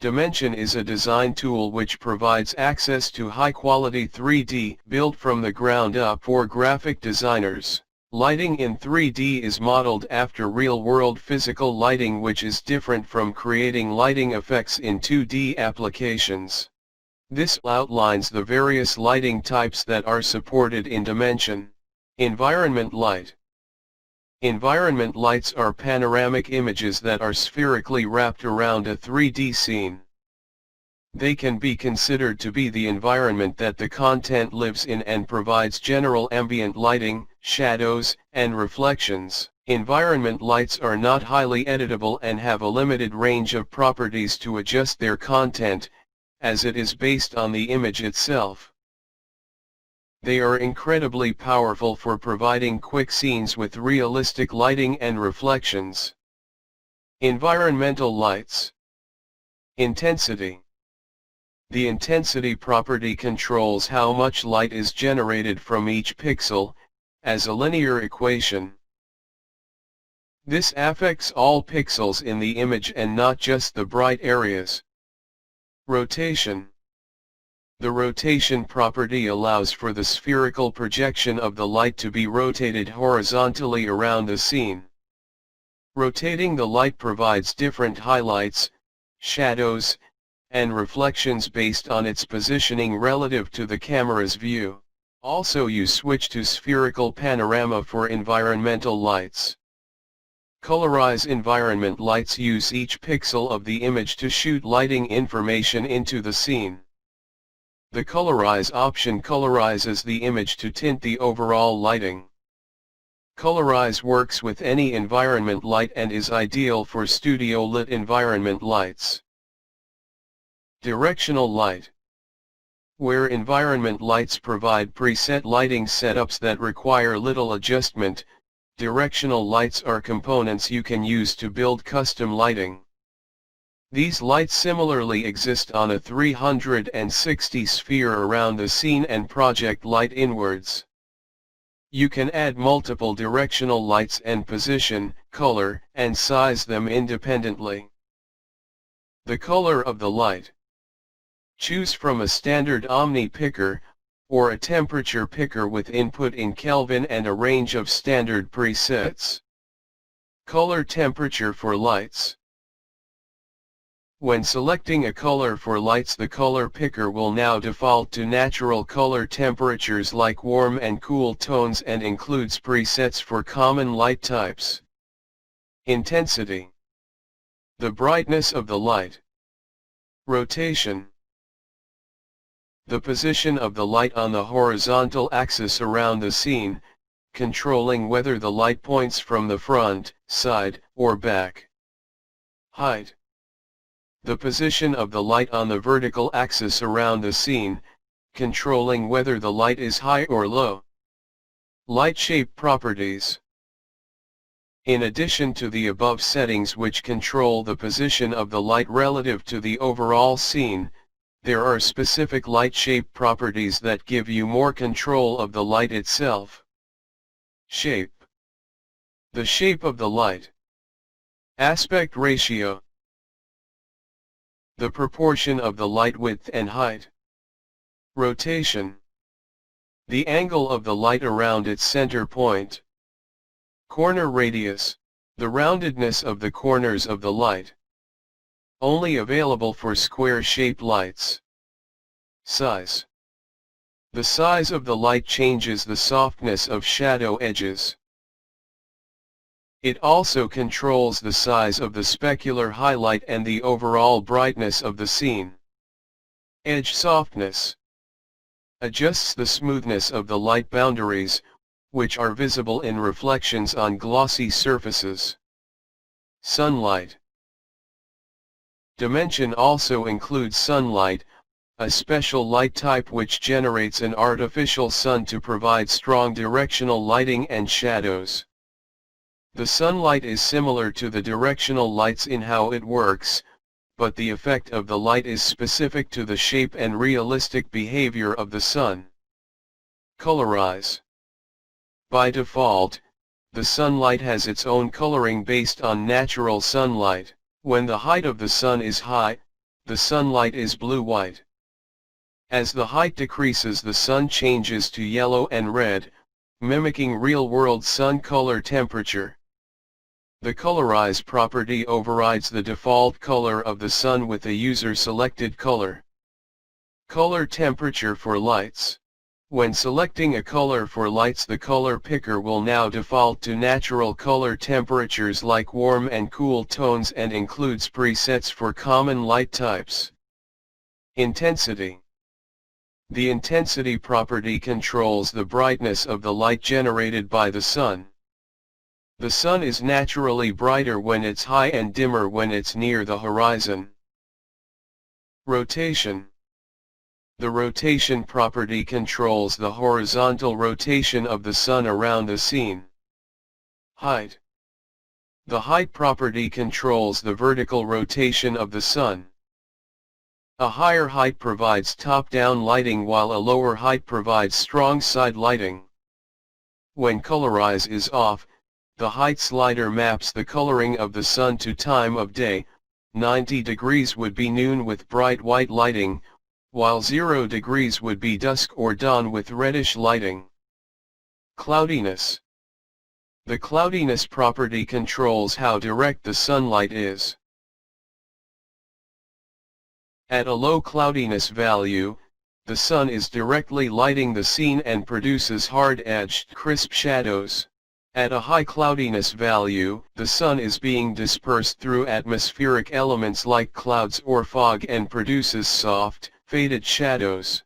Dimension is a design tool which provides access to high-quality 3D built from the ground up for graphic designers. Lighting in 3D is modeled after real-world physical lighting, which is different from creating lighting effects in 2D applications. This outlines the various lighting types that are supported in Dimension. Environment light. Environment lights are panoramic images that are spherically wrapped around a 3D scene. They can be considered to be the environment that the content lives in and provides general ambient lighting, shadows, and reflections. Environment lights are not highly editable and have a limited range of properties to adjust their content, as it is based on the image itself. They are incredibly powerful for providing quick scenes with realistic lighting and reflections. Environmental lights. Intensity. The intensity property controls how much light is generated from each pixel, as a linear equation. This affects all pixels in the image and not just the bright areas. Rotation. The rotation property allows for the spherical projection of the light to be rotated horizontally around the scene. Rotating the light provides different highlights, shadows, and reflections based on its positioning relative to the camera's view. Also, you switch to spherical panorama for environmental lights. Colorize environment lights use each pixel of the image to shoot lighting information into the scene. The Colorize option colorizes the image to tint the overall lighting. Colorize works with any environment light and is ideal for studio-lit environment lights. Directional light. Where environment lights provide preset lighting setups that require little adjustment, directional lights are components you can use to build custom lighting. These lights similarly exist on a 360 sphere around the scene and project light inwards. You can add multiple directional lights and position, color, and size them independently. The color of the light. Choose from a standard Omni picker, or a temperature picker with input in Kelvin and a range of standard presets. Color temperature for lights. When selecting a color for lights, the color picker will now default to natural color temperatures like warm and cool tones and includes presets for common light types. Intensity. The brightness of the light. Rotation. The position of the light on the horizontal axis around the scene, controlling whether the light points from the front, side, or back. Height. The position of the light on the vertical axis around the scene, controlling whether the light is high or low. Light shape properties. In addition to the above settings which control the position of the light relative to the overall scene, there are specific light shape properties that give you more control of the light itself. Shape. The shape of the light. Aspect ratio. The proportion of the light width and height. Rotation. The angle of the light around its center point. Corner radius. The roundedness of the corners of the light. Only available for square-shaped lights. Size. The size of the light changes the softness of shadow edges. It also controls the size of the specular highlight and the overall brightness of the scene. Edge softness. Adjusts the smoothness of the light boundaries, which are visible in reflections on glossy surfaces. Sunlight. Dimension also includes sunlight, a special light type which generates an artificial sun to provide strong directional lighting and shadows. The sunlight is similar to the directional lights in how it works, but the effect of the light is specific to the shape and realistic behavior of the sun. Colorize. By default, the sunlight has its own coloring based on natural sunlight. When the height of the sun is high, the sunlight is blue-white. As the height decreases, the sun changes to yellow and red, mimicking real-world sun color temperature. The Colorize property overrides the default color of the sun with a user-selected color. Color temperature for lights. When selecting a color for lights, the color picker will now default to natural color temperatures like warm and cool tones and includes presets for common light types. Intensity. The intensity property controls the brightness of the light generated by the sun. The sun is naturally brighter when it's high and dimmer when it's near the horizon. Rotation. The rotation property controls the horizontal rotation of the sun around the scene. Height. The height property controls the vertical rotation of the sun. A higher height provides top-down lighting while a lower height provides strong side lighting. When Colorize is off, the height slider maps the coloring of the sun to time of day. 90 degrees would be noon with bright white lighting, while 0 degrees would be dusk or dawn with reddish lighting. Cloudiness. The cloudiness property controls how direct the sunlight is. At a low cloudiness value, the sun is directly lighting the scene and produces hard-edged, crisp shadows. At a high cloudiness value, the sun is being dispersed through atmospheric elements like clouds or fog and produces soft, faded shadows.